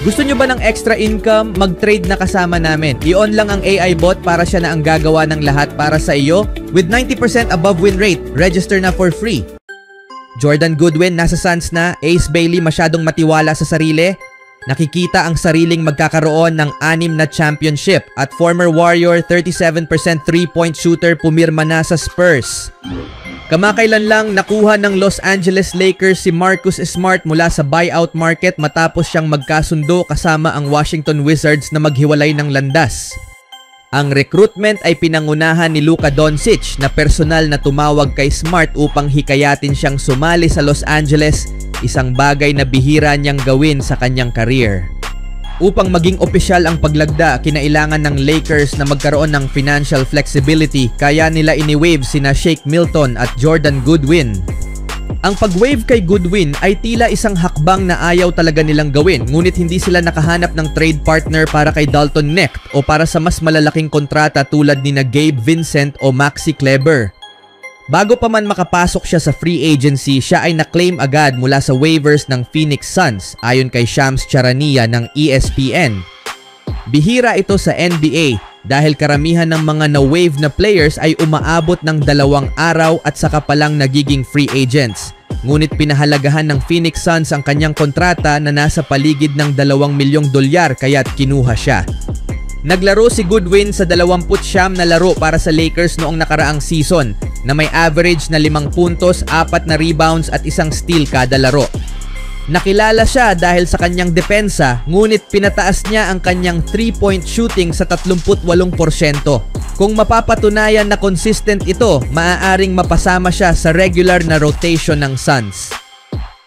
Gusto nyo ba ng extra income? Mag-trade na kasama namin. I-on lang ang AI bot para siya na ang gagawa ng lahat para sa iyo. With 90% above win rate, register na for free. Jordan Goodwin nasa Suns na. Ace Bailey masyadong matiwala sa sarili. Nakikita ang sariling magkakaroon ng 6 na championship. At former Warrior 37% 3-point shooter pumirma na sa Spurs. Kamakailan lang nakuha ng Los Angeles Lakers si Marcus Smart mula sa buyout market matapos siyang magkasundo kasama ang Washington Wizards na maghiwalay ng landas. Ang recruitment ay pinangunahan ni Luka Doncic na personal na tumawag kay Smart upang hikayatin siyang sumali sa Los Angeles, isang bagay na bihira niyang gawin sa kanyang career. Upang maging opisyal ang paglagda, kinailangan ng Lakers na magkaroon ng financial flexibility kaya nila ini-waive sina Shake Milton at Jordan Goodwin. Ang pag-waive kay Goodwin ay tila isang hakbang na ayaw talaga nilang gawin, ngunit hindi sila nakahanap ng trade partner para kay Dalton Knecht o para sa mas malalaking kontrata tulad ni na Gabe Vincent o Maxi Kleber. Bago pa man makapasok siya sa free agency, siya ay na-claim agad mula sa waivers ng Phoenix Suns ayon kay Shams Charania ng ESPN. Bihira ito sa NBA dahil karamihan ng mga na-waive na players ay umaabot ng 2 araw at saka palang nagiging free agents. Ngunit pinahalagahan ng Phoenix Suns ang kanyang kontrata na nasa paligid ng $2 milyong kaya't kinuha siya. Naglaro si Goodwin sa 29 na laro para sa Lakers noong nakaraang season na may average na 5 puntos, 4 na rebounds at 1 steal kada laro. Nakilala siya dahil sa kanyang depensa, ngunit pinataas niya ang kanyang 3-point shooting sa 38%. Kung mapapatunayan na consistent ito, maaaring mapasama siya sa regular na rotation ng Suns.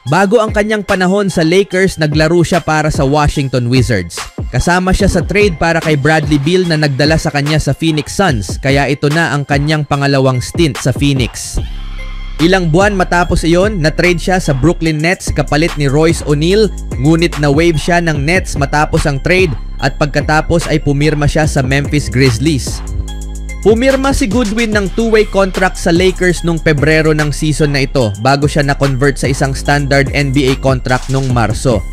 Bago ang kanyang panahon sa Lakers, naglaro siya para sa Washington Wizards. Kasama siya sa trade para kay Bradley Beal na nagdala sa kanya sa Phoenix Suns, kaya ito na ang kanyang pangalawang stint sa Phoenix. Ilang buwan matapos iyon, na-trade siya sa Brooklyn Nets kapalit ni Royce O'Neal, ngunit na-waive siya ng Nets matapos ang trade at pagkatapos ay pumirma siya sa Memphis Grizzlies. Pumirma si Goodwin ng 2-way contract sa Lakers noong Pebrero ng season na ito bago siya na-convert sa isang standard NBA contract noong Marso.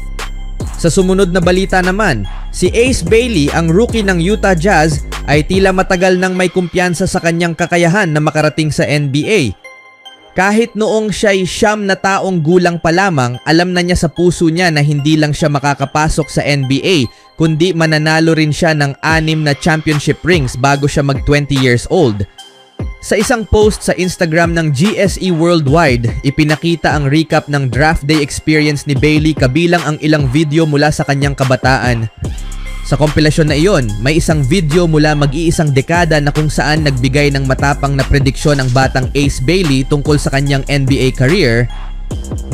Sa sumunod na balita naman, si Ace Bailey, ang rookie ng Utah Jazz, ay tila matagal nang may kumpiyansa sa kanyang kakayahan na makarating sa NBA. Kahit noong siya'y 9 na taong gulang pa lamang, alam na niya sa puso niya na hindi lang siya makakapasok sa NBA, kundi mananalo rin siya ng 6 na championship rings bago siya mag 20 years old. Sa isang post sa Instagram ng GSE Worldwide, ipinakita ang recap ng draft day experience ni Bailey kabilang ang ilang video mula sa kanyang kabataan. Sa kompilasyon na iyon, may isang video mula mag-iisang dekada na kung saan nagbigay ng matapang na prediksyon ang batang Ace Bailey tungkol sa kanyang NBA career.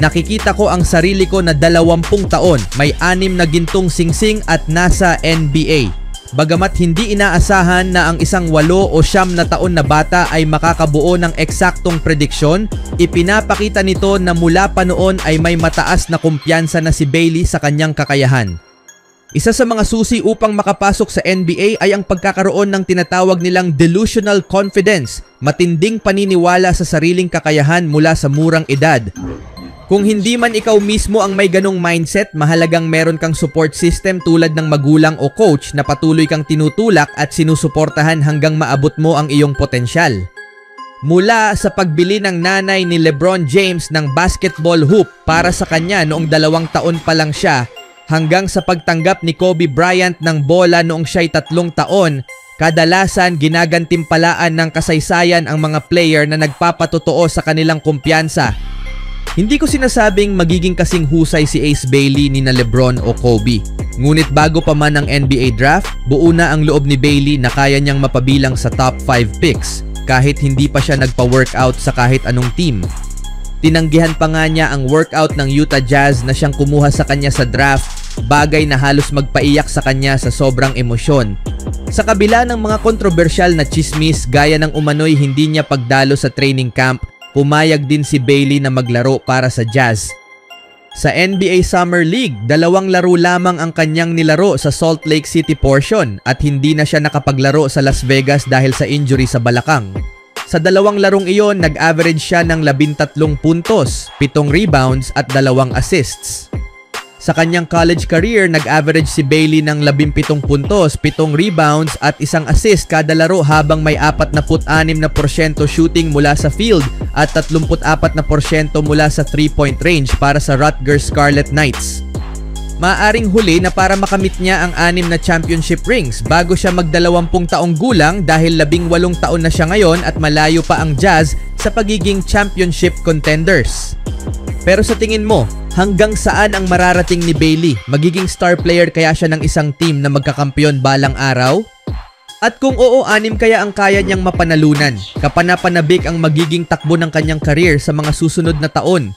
Nakikita ko ang sarili ko na 20 taon, may 6 na gintong singsing at nasa NBA. Bagamat hindi inaasahan na ang isang 8 o 9 na taon na bata ay makakabuo ng eksaktong prediksyon, ipinapakita nito na mula pa noon ay may mataas na kumpiyansa na si Bailey sa kanyang kakayahan. Isa sa mga susi upang makapasok sa NBA ay ang pagkakaroon ng tinatawag nilang delusional confidence, matinding paniniwala sa sariling kakayahan mula sa murang edad. Kung hindi man ikaw mismo ang may ganong mindset, mahalagang meron kang support system tulad ng magulang o coach na patuloy kang tinutulak at sinusuportahan hanggang maabot mo ang iyong potensyal. Mula sa pagbili ng nanay ni LeBron James ng basketball hoop para sa kanya noong 2 taon pa lang siya, hanggang sa pagtanggap ni Kobe Bryant ng bola noong siya'y 3 taon, kadalasan ginagantimpalaan ng kasaysayan ang mga player na nagpapatotoo sa kanilang kumpiyansa. Hindi ko sinasabing magiging kasing husay si Ace Bailey ni na LeBron o Kobe. Ngunit bago pa man ang NBA draft, buo na ang loob ni Bailey na kaya niyang mapabilang sa top 5 picks kahit hindi pa siya nagpa-workout sa kahit anong team. Tinanggihan pa nga niya ang workout ng Utah Jazz na siyang kumuha sa kanya sa draft, bagay na halos magpaiyak sa kanya sa sobrang emosyon. Sa kabila ng mga kontrobersyal na chismis gaya ng umano'y hindi niya pagdalo sa training camp, pumayag din si Bailey na maglaro para sa Jazz. Sa NBA Summer League, 2 laro lamang ang kanyang nilaro sa Salt Lake City portion at hindi na siya nakapaglaro sa Las Vegas dahil sa injury sa balakang. Sa 2 larong iyon, nag-average siya ng 13 puntos, 7 rebounds at 2 assists. Sa kanyang college career, nag-average si Bailey ng 17 puntos, 7 rebounds at 1 assist kada laro habang may 46% shooting mula sa field at 34% mula sa 3-point range para sa Rutgers Scarlet Knights. Maaring huli na para makamit niya ang 6 na championship rings bago siya mag-20 taong gulang dahil 18 taon na siya ngayon at malayo pa ang Jazz sa pagiging championship contenders. Pero sa tingin mo, hanggang saan ang mararating ni Bailey? Magiging star player kaya siya ng isang team na magkakampiyon balang araw? At kung oo, 6 kaya ang kaya niyang mapanalunan? Kapanapanabik ang magiging takbo ng kanyang career sa mga susunod na taon?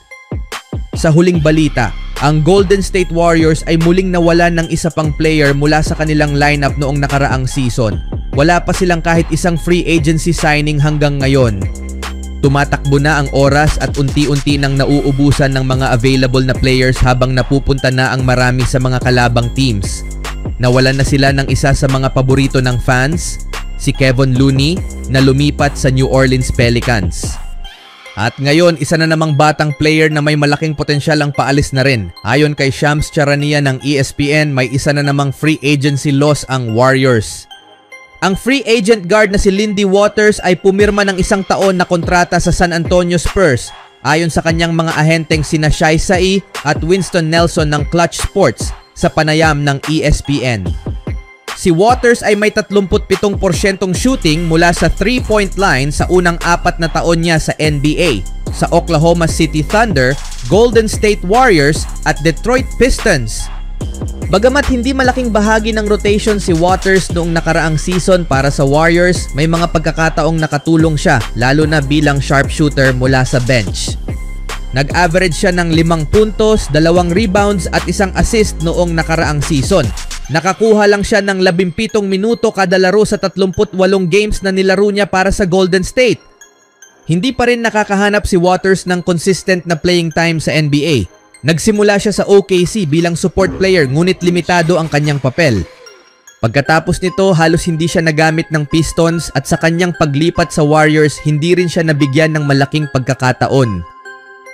Sa huling balita, ang Golden State Warriors ay muling nawalan ng isa pang player mula sa kanilang lineup noong nakaraang season. Wala pa silang kahit isang free agency signing hanggang ngayon. Tumatakbo na ang oras at unti-unti nang nauubusan ng mga available na players habang napupunta na ang marami sa mga kalabang teams. Nawalan na sila ng isa sa mga paborito ng fans, si Kevon Looney, na lumipat sa New Orleans Pelicans. At ngayon, isa na namang batang player na may malaking potensyal ang paalis na rin. Ayon kay Shams Charania ng ESPN, may isa na namang free agency loss ang Warriors. Ang free agent guard na si Lindy Waters ay pumirma ng 1 taon na kontrata sa San Antonio Spurs ayon sa kanyang mga ahenteng sina Shai Sai at Winston Nelson ng Clutch Sports sa panayam ng ESPN. Si Waters ay may 37% shooting mula sa 3-point line sa unang 4 na taon niya sa NBA sa Oklahoma City Thunder, Golden State Warriors at Detroit Pistons. Bagamat hindi malaking bahagi ng rotation si Waters noong nakaraang season para sa Warriors, may mga pagkakataong nakatulong siya lalo na bilang sharpshooter mula sa bench. Nag-average siya ng 5 puntos, 2 rebounds at 1 assist noong nakaraang season. Nakakuha lang siya ng 17 minuto kada laro sa 38 games na nilaro niya para sa Golden State. Hindi pa rin nakakahanap si Waters ng consistent na playing time sa NBA. Nagsimula siya sa OKC bilang support player ngunit limitado ang kanyang papel. Pagkatapos nito, halos hindi siya nagamit ng Pistons at sa kanyang paglipat sa Warriors, hindi rin siya nabigyan ng malaking pagkakataon.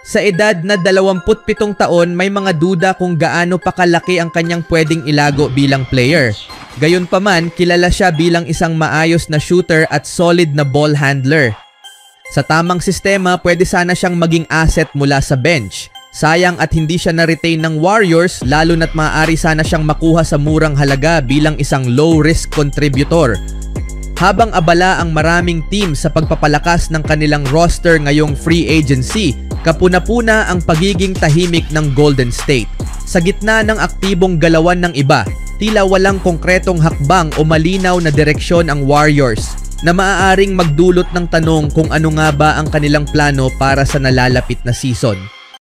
Sa edad na 27 taon, may mga duda kung gaano pa kalaki ang kanyang pwedeng ilago bilang player. Gayunpaman, kilala siya bilang isang maayos na shooter at solid na ball handler. Sa tamang sistema, pwede sana siyang maging asset mula sa bench. Sayang at hindi siya na-retain ng Warriors lalo na't maaari sana siyang makuha sa murang halaga bilang isang low-risk contributor. Habang abala ang maraming team sa pagpapalakas ng kanilang roster ngayong free agency, kapuna-puna ang pagiging tahimik ng Golden State. Sa gitna ng aktibong galawan ng iba, tila walang konkretong hakbang o malinaw na direksyon ang Warriors na maaaring magdulot ng tanong kung ano nga ba ang kanilang plano para sa nalalapit na season.